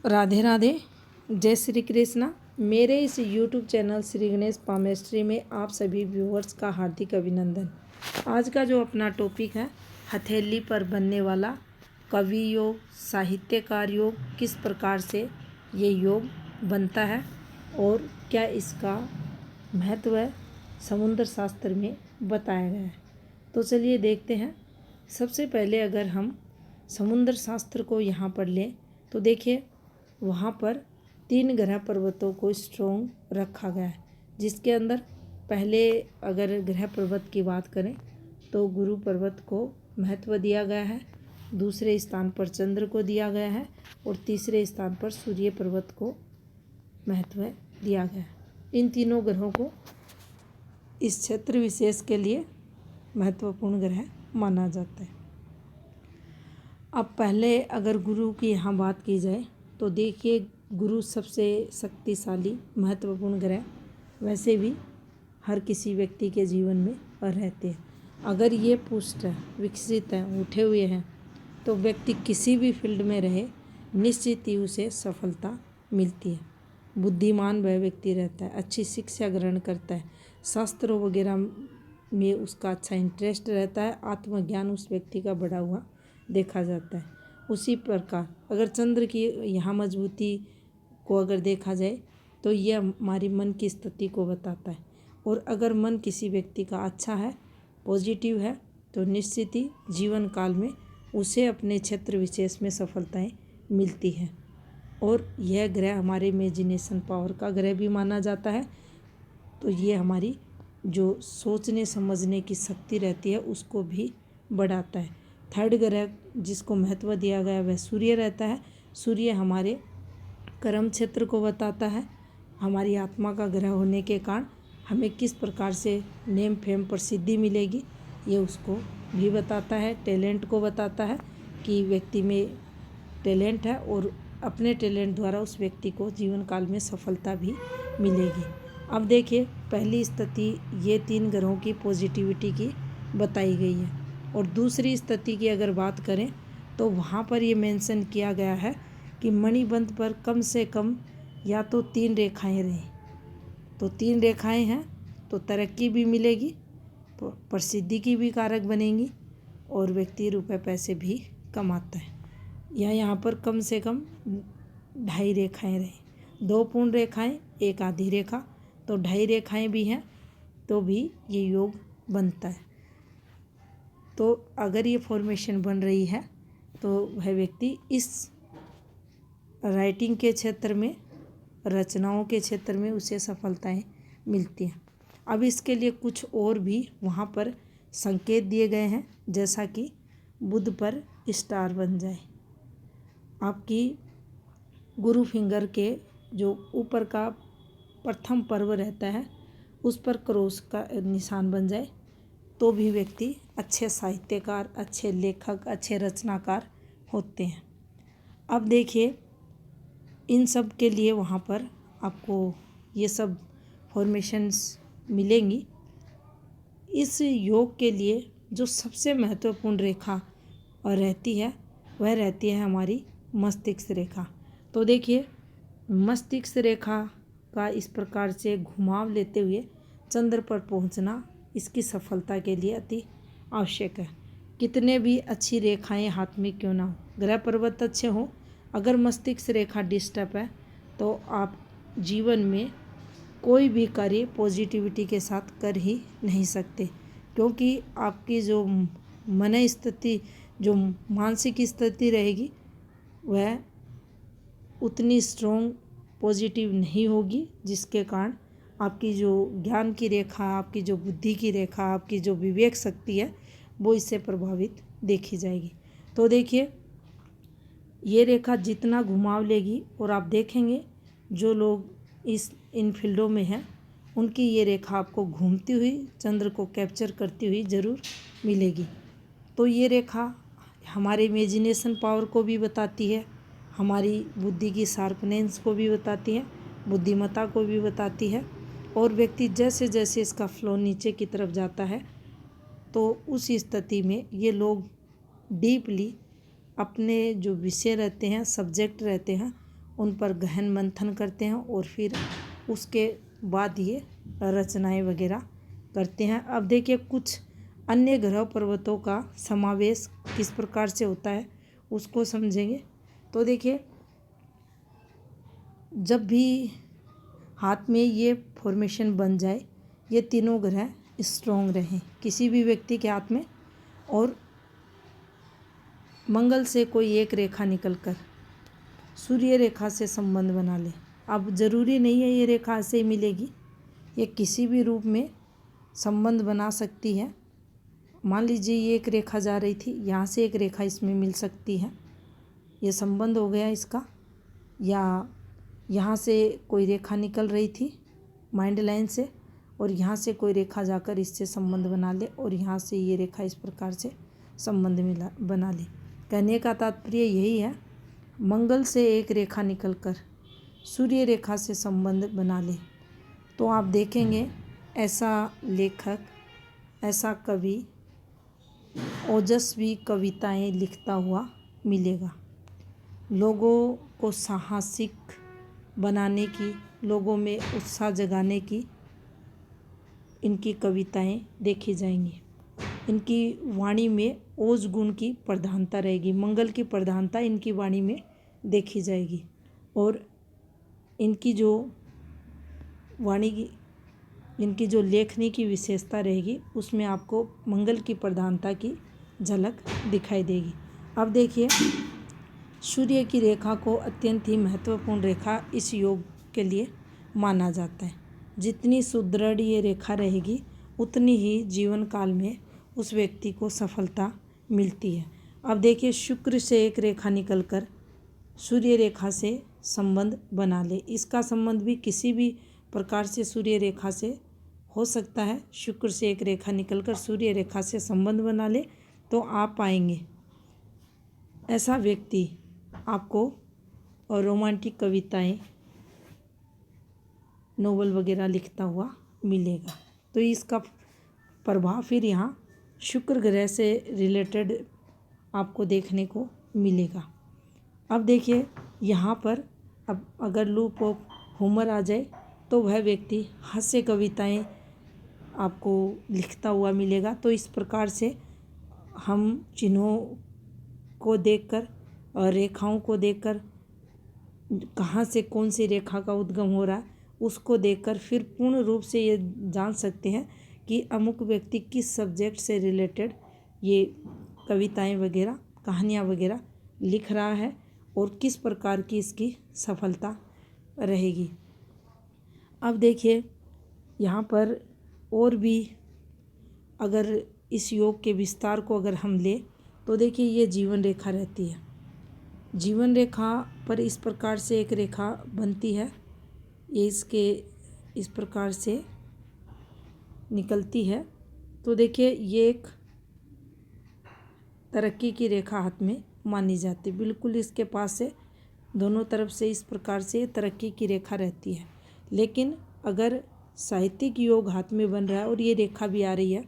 राधे राधे। जय श्री कृष्णा। मेरे इस YouTube channel Shri Ganesh palmistry में आप सभी व्यूअर्स का हार्दिक अभिनंदन। आज का जो अपना टॉपिक है, हथेली पर बनने वाला कवि योग, साहित्यकार योग, किस प्रकार से ये योग बनता है और क्या इसका महत्व है समुद्र शास्त्र में बताया गया है। तो चलिए देखते हैं। सबसे पहले अगर हम समुद्र शास्त्र को यहाँ पर लें तो देखिए, वहाँ पर 3 ग्रह पर्वतों को स्ट्रॉन्ग रखा गया है, जिसके अंदर पहले अगर ग्रह पर्वत की बात करें तो गुरु पर्वत को महत्व दिया गया है, दूसरे स्थान पर चंद्र को दिया गया है और तीसरे स्थान पर सूर्य पर्वत को महत्व दिया गया है। इन तीनों ग्रहों को इस क्षेत्र विशेष के लिए महत्वपूर्ण ग्रह माना जाता है। अब पहले अगर गुरु की यहाँ बात की जाए तो देखिए, गुरु सबसे शक्तिशाली महत्वपूर्ण ग्रह वैसे भी हर किसी व्यक्ति के जीवन में रहते हैं। अगर ये पुष्ट है, विकसित हैं, उठे हुए हैं तो व्यक्ति किसी भी फील्ड में रहे निश्चित ही उसे सफलता मिलती है। बुद्धिमान वह व्यक्ति रहता है, अच्छी शिक्षा ग्रहण करता है, शास्त्रों वगैरह में उसका अच्छा इंटरेस्ट रहता है, आत्मज्ञान उस व्यक्ति का बढ़ा हुआ देखा जाता है। उसी प्रकार अगर चंद्र की यहाँ मजबूती को अगर देखा जाए तो यह हमारी मन की स्थिति को बताता है, और अगर मन किसी व्यक्ति का अच्छा है, पॉजिटिव है, तो निश्चित ही जीवन काल में उसे अपने क्षेत्र विशेष में सफलताएं मिलती हैं। और यह ग्रह हमारे इमेजिनेशन पावर का ग्रह भी माना जाता है, तो ये हमारी जो सोचने समझने की शक्ति रहती है उसको भी बढ़ाता है। थर्ड ग्रह जिसको महत्व दिया गया वह सूर्य रहता है। सूर्य हमारे कर्म क्षेत्र को बताता है। हमारी आत्मा का ग्रह होने के कारण हमें किस प्रकार से नेम फेम प्रसिद्धि मिलेगी ये उसको भी बताता है। टैलेंट को बताता है कि व्यक्ति में टैलेंट है और अपने टैलेंट द्वारा उस व्यक्ति को जीवन काल में सफलता भी मिलेगी। अब देखिए, पहली स्थिति ये 3 ग्रहों की पॉजिटिविटी की बताई गई है, और दूसरी स्थिति की अगर बात करें तो वहाँ पर ये मेंशन किया गया है कि मणिबंध पर कम से कम या तो 3 रेखाएं रहें। तो 3 रेखाएं हैं तो तरक्की भी मिलेगी, तो प्रसिद्धि की भी कारक बनेंगी और व्यक्ति रुपए पैसे भी कमाता है। या यहाँ पर कम से कम 2.5 रेखाएं रहें, 2 पूर्ण रेखाएं, 1 आधी रेखा, तो 2.5 रेखाएं भी हैं तो भी ये योग बनता है। तो अगर ये फॉर्मेशन बन रही है तो वह व्यक्ति इस राइटिंग के क्षेत्र में, रचनाओं के क्षेत्र में उसे सफलताएं मिलती हैं। अब इसके लिए कुछ और भी वहाँ पर संकेत दिए गए हैं, जैसा कि बुध पर स्टार बन जाए, आपकी गुरु फिंगर के जो ऊपर का प्रथम पर्व रहता है उस पर क्रॉस का निशान बन जाए, तो भी व्यक्ति अच्छे साहित्यकार, अच्छे लेखक, अच्छे रचनाकार होते हैं। अब देखिए, इन सब के लिए वहाँ पर आपको ये सब फॉर्मेशंस मिलेंगी। इस योग के लिए जो सबसे महत्वपूर्ण रेखा और रहती है वह रहती है हमारी मस्तिष्क रेखा। तो देखिए, मस्तिष्क रेखा का इस प्रकार से घुमाव लेते हुए चंद्र पर पहुंचना इसकी सफलता के लिए अति आवश्यक है। कितने भी अच्छी रेखाएं हाथ में क्यों ना हो, ग्रह पर्वत अच्छे हों, अगर मस्तिष्क रेखा डिस्टर्ब है तो आप जीवन में कोई भी कार्य पॉजिटिविटी के साथ कर ही नहीं सकते, क्योंकि आपकी जो मन स्थिति, जो मानसिक स्थिति रहेगी वह उतनी स्ट्रॉन्ग पॉजिटिव नहीं होगी, जिसके कारण आपकी जो ज्ञान की रेखा, आपकी जो बुद्धि की रेखा, आपकी जो विवेक शक्ति है वो इससे प्रभावित देखी जाएगी। तो देखिए, ये रेखा जितना घुमाव लेगी, और आप देखेंगे जो लोग इन फील्डों में हैं उनकी ये रेखा आपको घूमती हुई चंद्र को कैप्चर करती हुई ज़रूर मिलेगी। तो ये रेखा हमारे इमेजिनेशन पावर को भी बताती है, हमारी बुद्धि की शार्पनेस को भी बताती है, बुद्धिमत्ता को भी बताती है। और व्यक्ति जैसे जैसे इसका फ्लो नीचे की तरफ जाता है तो उस स्थिति में ये लोग डीपली अपने जो विषय रहते हैं, सब्जेक्ट रहते हैं, उन पर गहन मंथन करते हैं और फिर उसके बाद ये रचनाएं वगैरह करते हैं। अब देखिए कुछ अन्य ग्रह पर्वतों का समावेश किस प्रकार से होता है उसको समझेंगे। तो देखिए जब भी हाथ में ये फॉर्मेशन बन जाए, ये तीनों ग्रह स्ट्रॉन्ग रहें किसी भी व्यक्ति के हाथ में, और मंगल से कोई एक रेखा निकलकर सूर्य रेखा से संबंध बना ले। अब ज़रूरी नहीं है ये रेखा ऐसे ही मिलेगी, ये किसी भी रूप में संबंध बना सकती है। मान लीजिए ये एक रेखा जा रही थी, यहाँ से एक रेखा इसमें मिल सकती है, ये संबंध हो गया इसका। या यहाँ से कोई रेखा निकल रही थी माइंड लाइन से, और यहाँ से कोई रेखा जाकर इससे संबंध बना ले, और यहाँ से ये रेखा इस प्रकार से संबंध बना ले। कहने का तात्पर्य यही है, मंगल से एक रेखा निकलकर सूर्य रेखा से संबंध बना ले तो आप देखेंगे ऐसा लेखक, ऐसा कवि ओजस्वी कविताएं लिखता हुआ मिलेगा। लोगों को साहसिक बनाने की, लोगों में उत्साह जगाने की इनकी कविताएं देखी जाएंगी। इनकी वाणी में ओज गुण की प्रधानता रहेगी, मंगल की प्रधानता इनकी वाणी में देखी जाएगी, और इनकी जो वाणी की, इनकी जो लेखनी की विशेषता रहेगी उसमें आपको मंगल की प्रधानता की झलक दिखाई देगी। अब देखिए सूर्य की रेखा को अत्यंत ही महत्वपूर्ण रेखा इस योग के लिए माना जाता है। जितनी सुदृढ़ ये रेखा रहेगी उतनी ही जीवन काल में उस व्यक्ति को सफलता मिलती है। अब देखिए शुक्र से एक रेखा निकलकर सूर्य रेखा से संबंध बना ले, इसका संबंध भी किसी भी प्रकार से सूर्य रेखा से हो सकता है। शुक्र से एक रेखा निकलकर सूर्य रेखा से संबंध बना ले तो आप पाएंगे ऐसा व्यक्ति आपको और रोमांटिक कविताएं, नोवेल वगैरह लिखता हुआ मिलेगा। तो इसका प्रभाव फिर यहाँ शुक्र ग्रह से रिलेटेड आपको देखने को मिलेगा। अब देखिए यहाँ पर अब अगर लूप ऑफ ह्यूमर आ जाए तो वह व्यक्ति हास्य कविताएं आपको लिखता हुआ मिलेगा। तो इस प्रकार से हम चिन्हों को देखकर और रेखाओं को देखकर, कहाँ से कौन सी रेखा का उद्गम हो रहा है उसको देखकर फिर पूर्ण रूप से ये जान सकते हैं कि अमुक व्यक्ति किस सब्जेक्ट से रिलेटेड ये कविताएं वगैरह, कहानियाँ वगैरह लिख रहा है और किस प्रकार की इसकी सफलता रहेगी। अब देखिए यहाँ पर और भी अगर इस योग के विस्तार को अगर हम ले तो देखिए ये जीवन रेखा रहती है। जीवन रेखा पर इस प्रकार से एक रेखा बनती है, ये इसके इस प्रकार से निकलती है। तो देखिए ये एक तरक्की की रेखा हाथ में मानी जाती है। बिल्कुल इसके पास से दोनों तरफ से इस प्रकार से तरक्की की रेखा रहती है। लेकिन अगर साहित्यिक योग हाथ में बन रहा है और ये रेखा भी आ रही है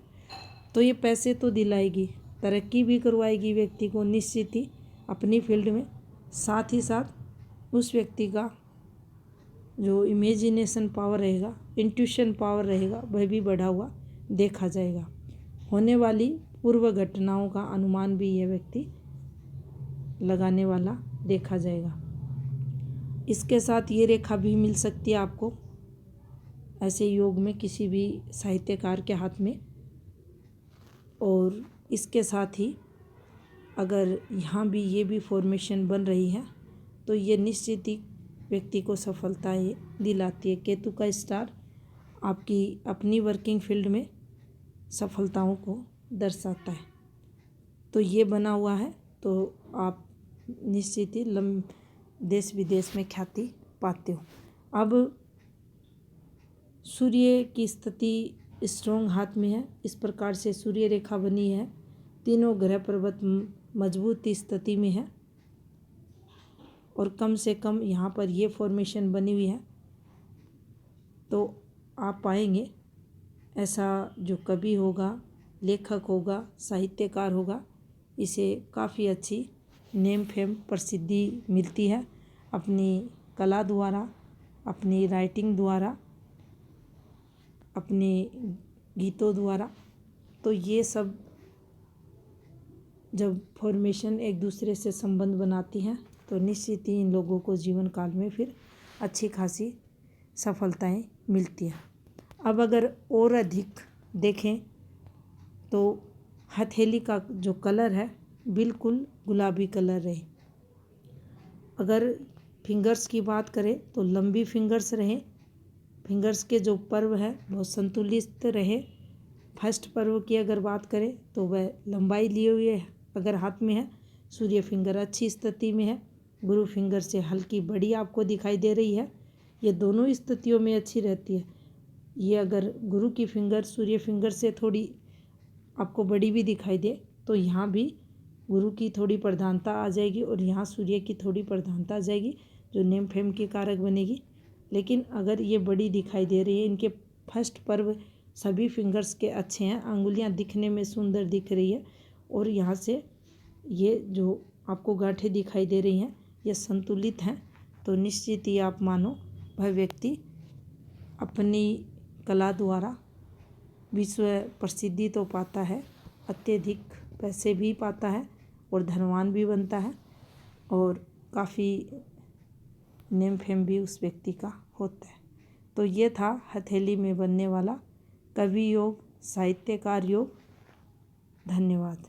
तो ये पैसे तो दिलाएगी, तरक्की भी करवाएगी व्यक्ति को निश्चित ही अपनी फील्ड में। साथ ही साथ उस व्यक्ति का जो इमेजिनेशन पावर रहेगा, इंट्यूशन पावर रहेगा, वह भी बढ़ा हुआ देखा जाएगा। होने वाली पूर्व घटनाओं का अनुमान भी यह व्यक्ति लगाने वाला देखा जाएगा। इसके साथ ये रेखा भी मिल सकती है आपको ऐसे योग में किसी भी साहित्यकार के हाथ में। और इसके साथ ही अगर यहाँ भी ये भी फॉर्मेशन बन रही है तो ये निश्चित ही व्यक्ति को सफलता ये दिलाती है। केतु का स्टार आपकी अपनी वर्किंग फील्ड में सफलताओं को दर्शाता है। तो ये बना हुआ है तो आप निश्चित ही देश विदेश में ख्याति पाते हो। अब सूर्य की स्थिति स्ट्रॉन्ग हाथ में है, इस प्रकार से सूर्य रेखा बनी है, तीनों ग्रह पर्वत मजबूत स्थिति में है और कम से कम यहाँ पर ये फॉर्मेशन बनी हुई है। तो आप पाएंगे ऐसा जो कवि होगा, लेखक होगा, साहित्यकार होगा, इसे काफ़ी अच्छी नेम फेम प्रसिद्धि मिलती है, अपनी कला द्वारा, अपनी राइटिंग द्वारा, अपने गीतों द्वारा। तो ये सब जब फॉर्मेशन एक दूसरे से संबंध बनाती हैं तो निश्चित ही इन लोगों को जीवन काल में फिर अच्छी खासी सफलताएं मिलती हैं। अब अगर और अधिक देखें तो हथेली का जो कलर है बिल्कुल गुलाबी कलर रहे। अगर फिंगर्स की बात करें तो लंबी फिंगर्स रहे। फिंगर्स के जो पर्व है वो संतुलित रहे। फर्स्ट पर्व की अगर बात करें तो वह लंबाई लिए हुए अगर हाथ में है। सूर्य फिंगर अच्छी स्थिति में है। गुरु फिंगर से हल्की बड़ी आपको दिखाई दे रही है। ये दोनों स्थितियों में अच्छी रहती है। ये अगर गुरु की फिंगर सूर्य फिंगर से थोड़ी आपको बड़ी भी दिखाई दे तो यहाँ भी गुरु की थोड़ी प्रधानता आ जाएगी और यहाँ सूर्य की थोड़ी प्रधानता आ जाएगी, जो नेम फेम की कारक बनेगी। लेकिन अगर ये बड़ी दिखाई दे रही है, इनके फर्स्ट पर्व सभी फिंगर्स के अच्छे हैं, अंगुलियाँ दिखने में सुंदर दिख रही है और यहाँ से ये जो आपको गांठें दिखाई दे रही हैं ये संतुलित हैं। तो निश्चित ही आप मानो वह व्यक्ति अपनी कला द्वारा विश्व प्रसिद्धि तो पाता है, अत्यधिक पैसे भी पाता है और धनवान भी बनता है और काफ़ी नेम फेम भी उस व्यक्ति का होता है। तो ये था हथेली में बनने वाला कवि योग, साहित्यकार योग। धन्यवाद।